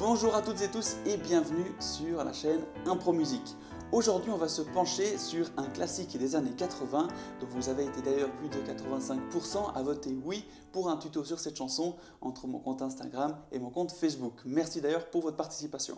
Bonjour à toutes et tous et bienvenue sur la chaîne Impro Musique. Aujourd'hui on va se pencher sur un classique des années 80 dont vous avez été d'ailleurs plus de 85% à voter oui pour un tuto sur cette chanson entre mon compte Instagram et mon compte Facebook. Merci d'ailleurs pour votre participation.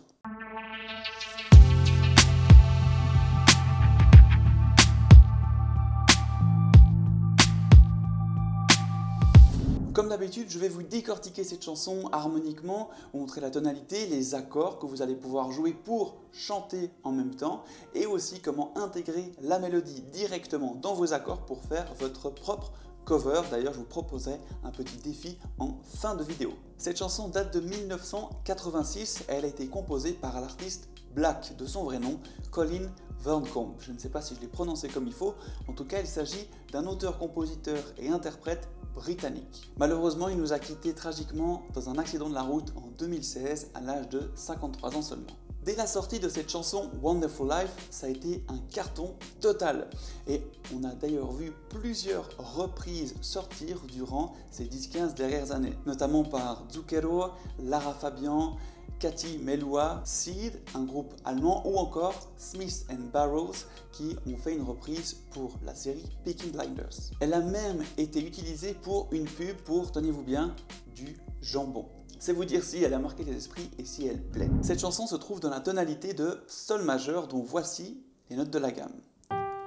Comme d'habitude, je vais vous décortiquer cette chanson harmoniquement, vous montrer la tonalité, les accords que vous allez pouvoir jouer pour chanter en même temps et aussi comment intégrer la mélodie directement dans vos accords pour faire votre propre cover. D'ailleurs, je vous proposerai un petit défi en fin de vidéo. Cette chanson date de 1986, elle a été composée par l'artiste Black, de son vrai nom, Colin Verncombe. Je ne sais pas si je l'ai prononcé comme il faut, en tout cas il s'agit d'un auteur, compositeur et interprète britannique. Malheureusement, il nous a quittés tragiquement dans un accident de la route en 2016 à l'âge de 53 ans seulement. Dès la sortie de cette chanson Wonderful Life, ça a été un carton total et on a d'ailleurs vu plusieurs reprises sortir durant ces 10-15 dernières années, notamment par Zucchero, Lara Fabian, Katy Melua, Seed, un groupe allemand, ou encore Smith & Barrows qui ont fait une reprise pour la série Peaky Blinders. Elle a même été utilisée pour une pub pour, tenez-vous bien, du jambon. C'est vous dire si elle a marqué les esprits et si elle plaît. Cette chanson se trouve dans la tonalité de Sol majeur, dont voici les notes de la gamme.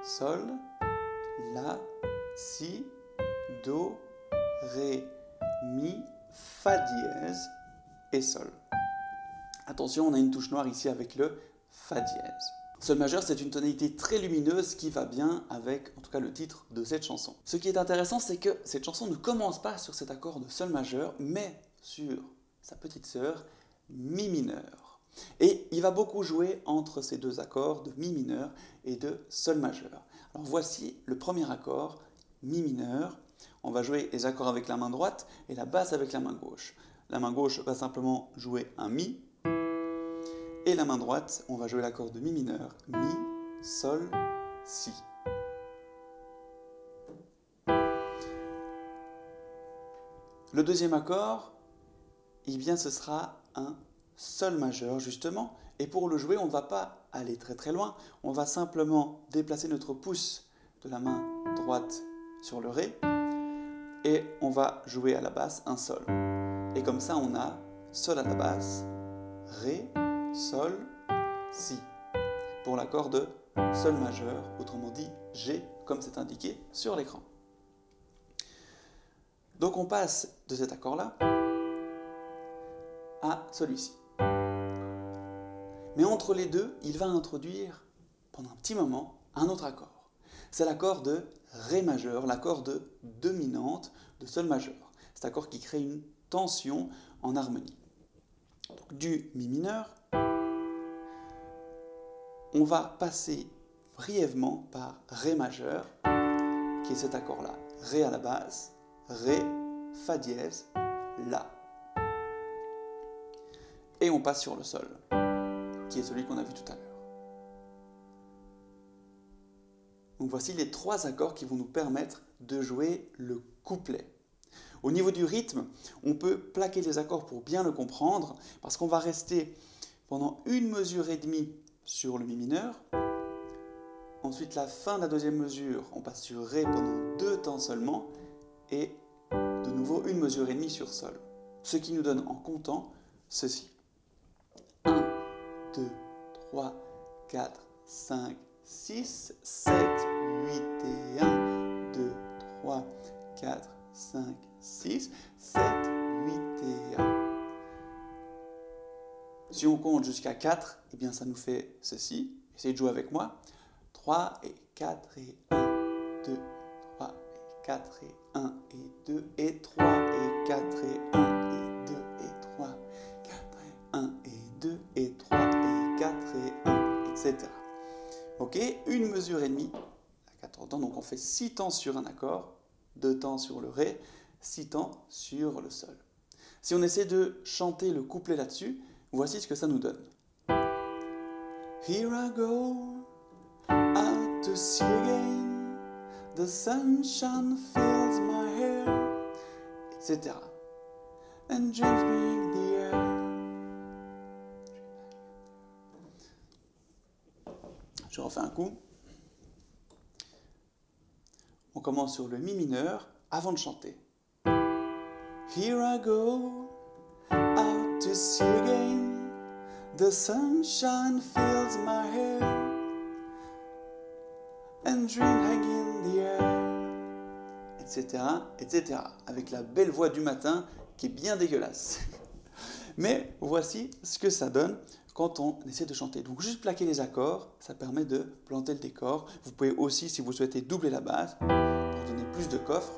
Sol, La, Si, Do, Ré, Mi, Fa dièse et Sol. Attention, on a une touche noire ici avec le Fa dièse. Sol majeur, c'est une tonalité très lumineuse qui va bien avec, en tout cas, le titre de cette chanson. Ce qui est intéressant, c'est que cette chanson ne commence pas sur cet accord de Sol majeur, mais sur sa petite sœur, Mi mineur. Et il va beaucoup jouer entre ces deux accords de Mi mineur et de Sol majeur. Alors voici le premier accord, Mi mineur. On va jouer les accords avec la main droite et la basse avec la main gauche. La main gauche va simplement jouer un Mi. Et la main droite, on va jouer l'accord de Mi mineur, Mi, Sol, Si. Le deuxième accord, eh bien ce sera un Sol majeur justement. Et pour le jouer, on ne va pas aller très très loin, on va simplement déplacer notre pouce de la main droite sur le Ré et on va jouer à la basse un Sol. Et comme ça, on a Sol à la basse, Ré, Sol, Si, pour l'accord de Sol majeur, autrement dit G, comme c'est indiqué sur l'écran. Donc on passe de cet accord-là à celui-ci. Mais entre les deux, il va introduire, pendant un petit moment, un autre accord. C'est l'accord de Ré majeur, l'accord de dominante de Sol majeur. Cet accord qui crée une tension en harmonie. Donc, du Mi mineur, on va passer brièvement par Ré majeur, qui est cet accord-là. Ré à la basse, Ré, Fa dièse, La. Et on passe sur le Sol, qui est celui qu'on a vu tout à l'heure. Donc voici les trois accords qui vont nous permettre de jouer le couplet. Au niveau du rythme, on peut plaquer les accords pour bien le comprendre, parce qu'on va rester pendant une mesure et demie sur le Mi mineur. Ensuite, la fin de la deuxième mesure, on passe sur Ré pendant 2 temps seulement, et de nouveau une mesure et demie sur Sol. Ce qui nous donne en comptant ceci. 1, 2, 3, 4, 5, 6, 7, 8 et 1, 2, 3, 4, 5, 6, 7, 8 et 1. Si on compte jusqu'à 4, eh bien ça nous fait ceci. Essayez de jouer avec moi. 3 et 4 et 1, 2, 3 et 4 et 1 et 2 et 3 et 4 et 1 et 2 et 3, 4 et 1 et 2 et 3 et 4 et 1, etc. Ok, une mesure et demie à 4 temps, donc on fait 6 temps sur un accord, 2 temps sur le Ré, 6 temps sur le Sol. Si on essaie de chanter le couplet là-dessus, voici ce que ça nous donne. Here I go, out to sea again, the sunshine fills my hair, etc. And dreams me in the air. Je refais un coup. On commence sur le mi mineur avant de chanter. Here I go, out to sea again. The sunshine fills my hair, and dream hang in the air, etc., etc. Avec la belle voix du matin qui est bien dégueulasse. Mais voici ce que ça donne quand on essaie de chanter. Donc juste plaquer les accords, ça permet de planter le décor. Vous pouvez aussi, si vous souhaitez, doubler la basse pour donner plus de coffre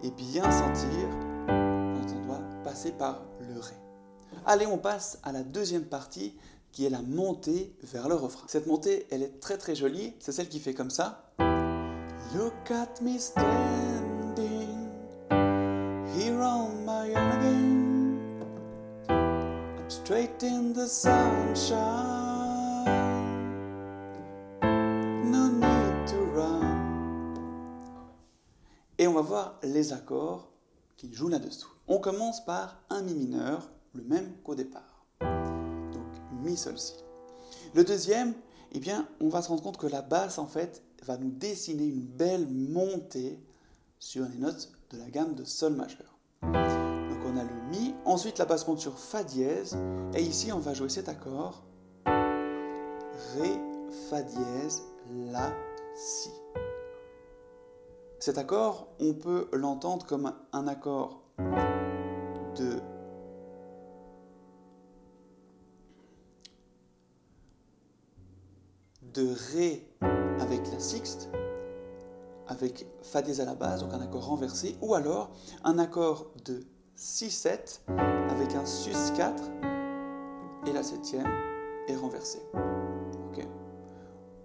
et bien sentir quand on doit passer par le Ré. Allez, on passe à la deuxième partie qui est la montée vers le refrain. Cette montée, elle est très très jolie. C'est celle qui fait comme ça. Look at me standing here on my own again. I'm straight in the sunshine. No need to run. Et on va voir les accords qui jouent là-dessous. On commence par un mi mineur, le même qu'au départ. Donc mi, sol, si. Le deuxième, eh bien, on va se rendre compte que la basse, en fait, va nous dessiner une belle montée sur les notes de la gamme de sol majeur. Donc on a le mi, ensuite la basse monte sur fa dièse, et ici on va jouer cet accord, ré, fa dièse, la, si. Cet accord, on peut l'entendre comme un accord de Ré avec la sixte, avec Fa dièse à la base, donc un accord renversé, ou alors un accord de Si-7 avec un Sus4 et la septième est renversée. Okay.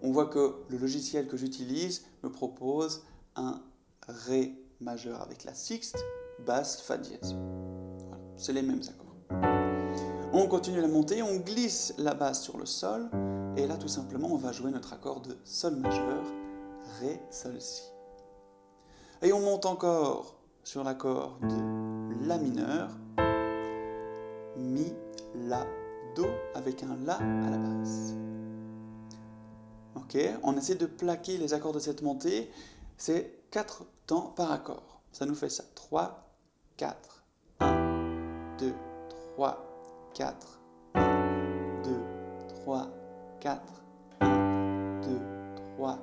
On voit que le logiciel que j'utilise me propose un Ré majeur avec la sixte, basse, Fa dièse. Voilà, c'est les mêmes accords. On continue la montée, on glisse la basse sur le sol, et là tout simplement on va jouer notre accord de sol majeur, Ré, sol, si. Et on monte encore sur l'accord de la mineur, mi, la, do, avec un la à la basse. Ok, on essaie de plaquer les accords de cette montée, c'est 4 temps par accord. Ça nous fait ça, 3, 4, 1, 2, 3, 4, 1, 2, 3, 4, 1, 2, 3,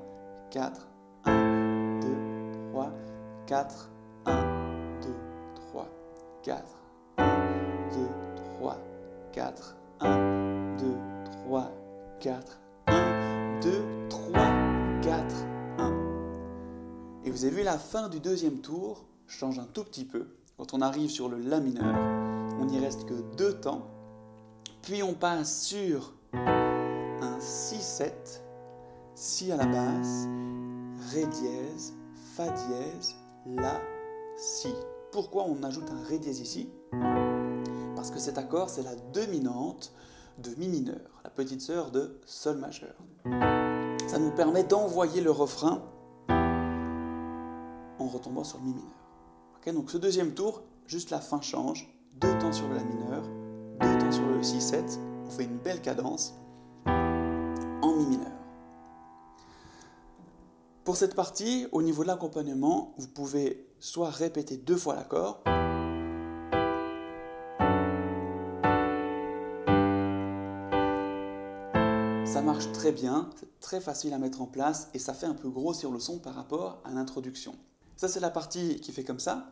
4, 1, 2, 3, 4, 1, 2, 3, 4, 1, 2, 3, 4, 1, 2, 3, 4, 1, 2, 3, 4, 1. Et vous avez vu la fin du deuxième tour, change un tout petit peu. Quand on arrive sur le La mineur, on n'y reste que 2 temps. Puis on passe sur un Si-7, Si à la basse, Ré dièse, Fa dièse, La, Si. Pourquoi on ajoute un Ré dièse ici? Parce que cet accord, c'est la dominante de Mi mineur, la petite sœur de Sol majeur. Ça nous permet d'envoyer le refrain en retombant sur le Mi mineur. Okay, donc ce deuxième tour, juste la fin change, 2 temps sur le La mineur, 2 temps sur le Si-7, on fait une belle cadence en Mi mineur. Pour cette partie, au niveau de l'accompagnement, vous pouvez soit répéter 2 fois l'accord, ça marche très bien, c'est très facile à mettre en place et ça fait un peu grossir le son par rapport à l'introduction. Ça c'est la partie qui fait comme ça.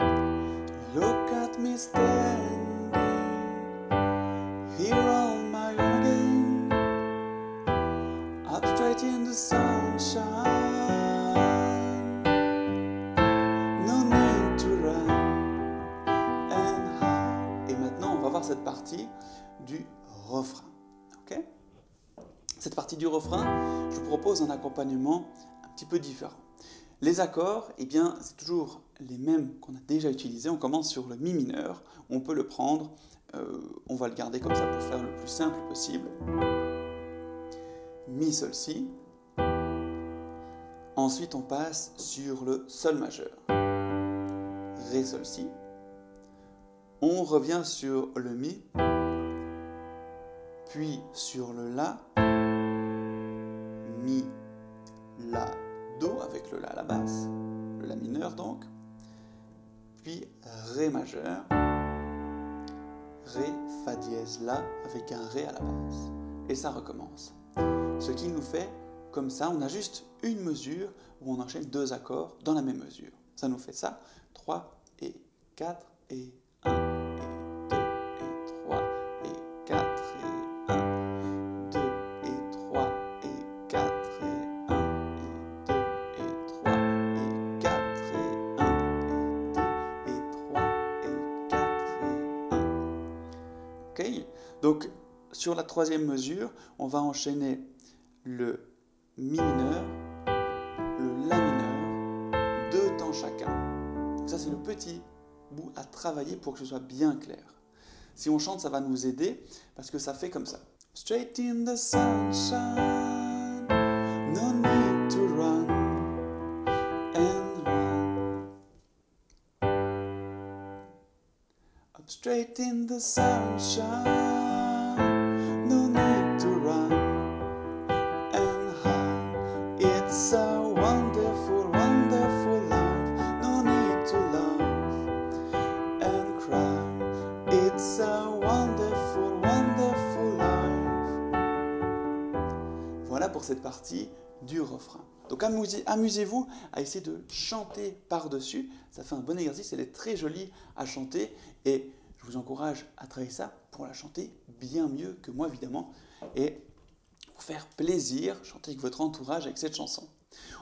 Look at me standing here on my own again, up straight in the sunshine, no need to run and hide. Et maintenant on va voir cette partie du refrain. Okay? Cette partie du refrain, je vous propose un accompagnement un petit peu différent. Les accords, eh bien, c'est toujours les mêmes qu'on a déjà utilisés. On commence sur le Mi mineur. On peut le prendre, on va le garder comme ça pour faire le plus simple possible. Mi, Sol, Si. Ensuite, on passe sur le Sol majeur. Ré, Sol, Si. On revient sur le Mi, puis sur le La, Mi, La, Do avec le La à la basse, le La mineur donc, puis Ré majeur, Ré, Fa dièse, La avec un Ré à la basse. Et ça recommence. Ce qui nous fait, comme ça, on a juste une mesure où on enchaîne deux accords dans la même mesure. Ça nous fait ça, 3 et 4 et 1 et 2 et 3 et 4 et 1, 2 et 3 et 4 et 1 et 2 et 3 et 4 et 1 et 2 et 3 et 4 et 1. Ok? Donc, sur la troisième mesure, on va enchaîner le Mi mineur, le La mineur, deux temps chacun. Donc ça, c'est le petit bout à travailler pour que ce soit bien clair. Si on chante, ça va nous aider parce que ça fait comme ça. Straight in the sunshine, no need to run and run. Up straight in the sunshine, no need to run and hide. It's a wonderful, wonderful life. No need to laugh and cry. It's a wonderful, wonderful life. Voilà pour cette partie du refrain. Donc amusez-vous à essayer de chanter par-dessus. Ça fait un bon exercice, elle est très jolie à chanter et je vous encourage à travailler ça pour la chanter bien mieux que moi évidemment et pour faire plaisir, chanter avec votre entourage avec cette chanson.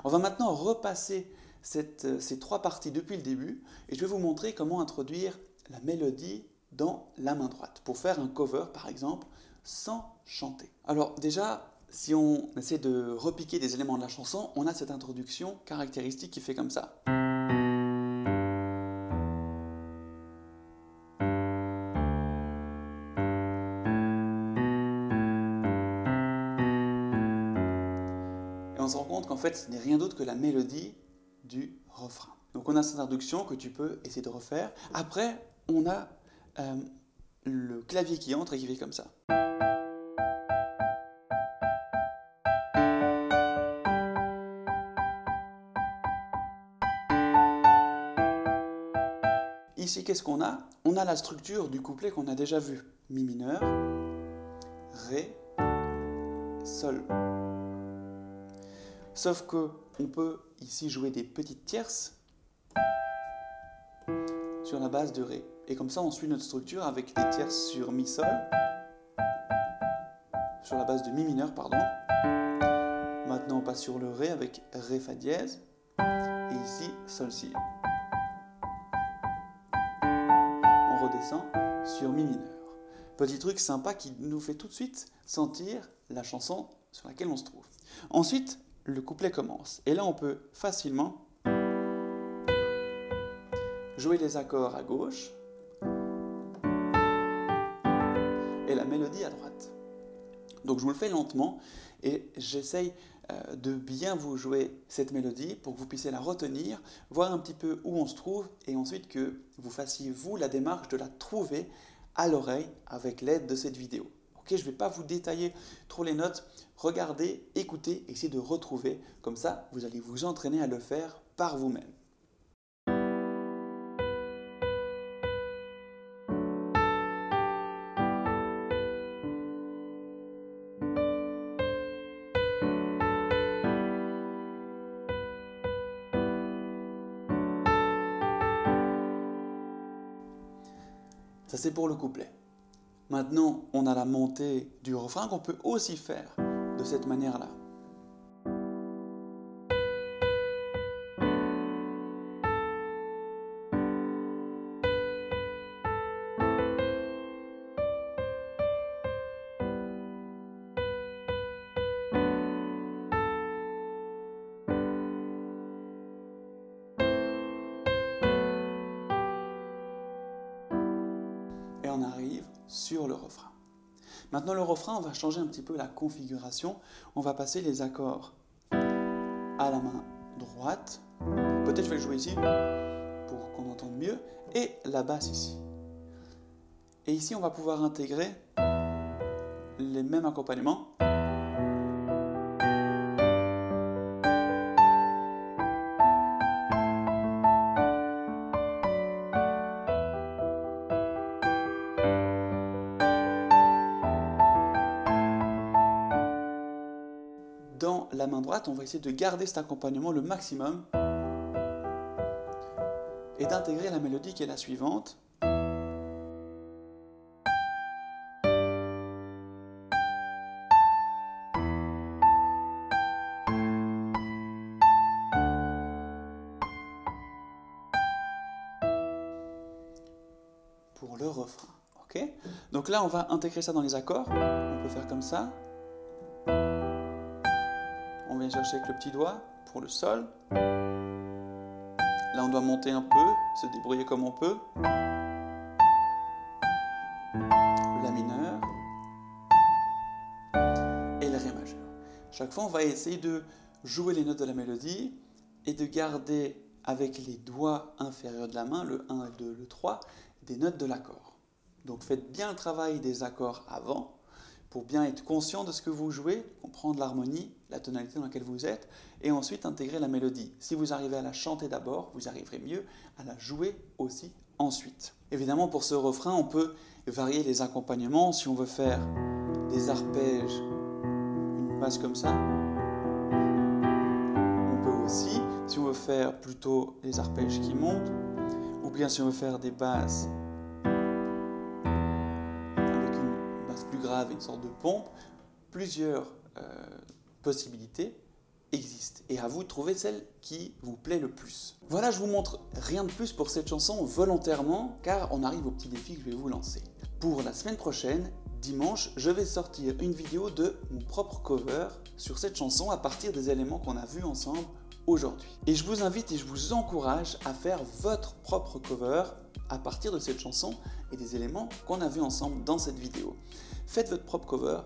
On va maintenant repasser ces trois parties depuis le début et je vais vous montrer comment introduire la mélodie dans la main droite pour faire un cover par exemple sans chanter. Alors déjà, si on essaie de repiquer des éléments de la chanson, on a cette introduction caractéristique qui fait comme ça. Et on se rend compte qu'en fait, ce n'est rien d'autre que la mélodie du refrain. Donc on a cette introduction que tu peux essayer de refaire. Après, on a le clavier qui entre et qui fait comme ça. Ici, qu'est-ce qu'on a? On a la structure du couplet qu'on a déjà vu. Mi mineur, Ré, Sol. Sauf que on peut ici jouer des petites tierces sur la base de Ré. Et comme ça, on suit notre structure avec des tierces sur Mi Sol, sur la base de Mi mineur, pardon. Maintenant, on passe sur le Ré avec Ré Fa dièse. Et ici, Sol Si. On redescend sur Mi mineur. Petit truc sympa qui nous fait tout de suite sentir la chanson sur laquelle on se trouve. Ensuite, le couplet commence. Et là, on peut facilement jouer les accords à gauche et la mélodie à droite. Donc, je vous le fais lentement et j'essaye de bien vous jouer cette mélodie pour que vous puissiez la retenir, voir un petit peu où on se trouve et ensuite que vous fassiez, vous, la démarche de la trouver à l'oreille avec l'aide de cette vidéo. Ok, je ne vais pas vous détailler trop les notes. Regardez, écoutez, essayez de retrouver. Comme ça, vous allez vous entraîner à le faire par vous-même. Ça, c'est pour le couplet. Maintenant, on a la montée du refrain qu'on peut aussi faire de cette manière-là. Et on arrive sur le refrain. Maintenant, le refrain, on va changer un petit peu la configuration. On va passer les accords à la main droite. Peut-être je vais le jouer ici pour qu'on entende mieux. Et la basse ici. Et ici, on va pouvoir intégrer les mêmes accompagnements. droite, on va essayer de garder cet accompagnement le maximum et d'intégrer la mélodie qui est la suivante. Pour le refrain, ok? Donc là, on va intégrer ça dans les accords. On peut faire comme ça. On vient chercher avec le petit doigt pour le sol. Là, on doit monter un peu, se débrouiller comme on peut. La mineur et le ré majeur. Chaque fois, on va essayer de jouer les notes de la mélodie et de garder avec les doigts inférieurs de la main, le 1, le 2, le 3, des notes de l'accord. Donc faites bien le travail des accords avant pour bien être conscient de ce que vous jouez, comprendre l'harmonie, la tonalité dans laquelle vous êtes et ensuite intégrer la mélodie. Si vous arrivez à la chanter d'abord, vous arriverez mieux à la jouer aussi ensuite. Évidemment, pour ce refrain, on peut varier les accompagnements. Si on veut faire des arpèges, une basse comme ça, on peut aussi. Si on veut faire plutôt les arpèges qui montent, ou bien si on veut faire des basses avec une basse plus grave et une sorte de pompe, plusieurs possibilités existent. Et à vous de trouver celle qui vous plaît le plus. Voilà, je vous montre rien de plus pour cette chanson volontairement, car on arrive au petit défi que je vais vous lancer. Pour la semaine prochaine, dimanche, je vais sortir une vidéo de mon propre cover sur cette chanson à partir des éléments qu'on a vus ensemble aujourd'hui. Et je vous invite et je vous encourage à faire votre propre cover à partir de cette chanson et des éléments qu'on a vus ensemble dans cette vidéo. Faites votre propre cover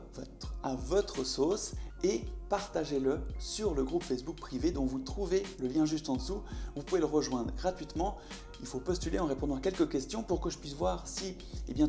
à votre sauce et partagez-le sur le groupe Facebook privé dont vous trouvez le lien juste en dessous. Vous pouvez le rejoindre gratuitement. Il faut postuler en répondant à quelques questions pour que je puisse voir si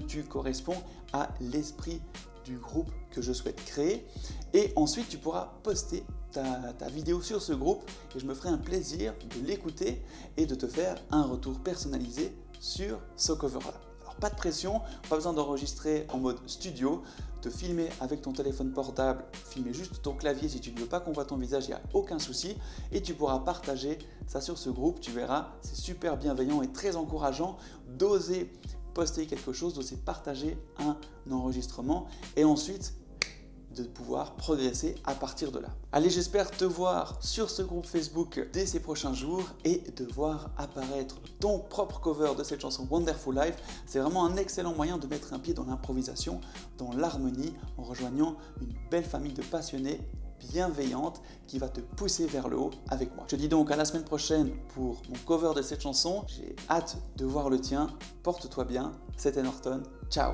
tu corresponds à l'esprit du groupe que je souhaite créer. Et ensuite, tu pourras poster ta vidéo sur ce groupe et je me ferai un plaisir de l'écouter et de te faire un retour personnalisé sur ce cover-là. Alors, pas de pression, pas besoin d'enregistrer en mode studio, te filmer avec ton téléphone portable, filmer juste ton clavier si tu ne veux pas qu'on voit ton visage, il n'y a aucun souci et tu pourras partager ça sur ce groupe, tu verras, c'est super bienveillant et très encourageant d'oser poster quelque chose, d'oser partager un enregistrement et ensuite de pouvoir progresser à partir de là. Allez, j'espère te voir sur ce groupe Facebook dès ces prochains jours et de voir apparaître ton propre cover de cette chanson Wonderful Life. C'est vraiment un excellent moyen de mettre un pied dans l'improvisation, dans l'harmonie, en rejoignant une belle famille de passionnés bienveillante qui va te pousser vers le haut avec moi. Je te dis donc à la semaine prochaine pour mon cover de cette chanson. J'ai hâte de voir le tien. Porte-toi bien. C'était Norton. Ciao.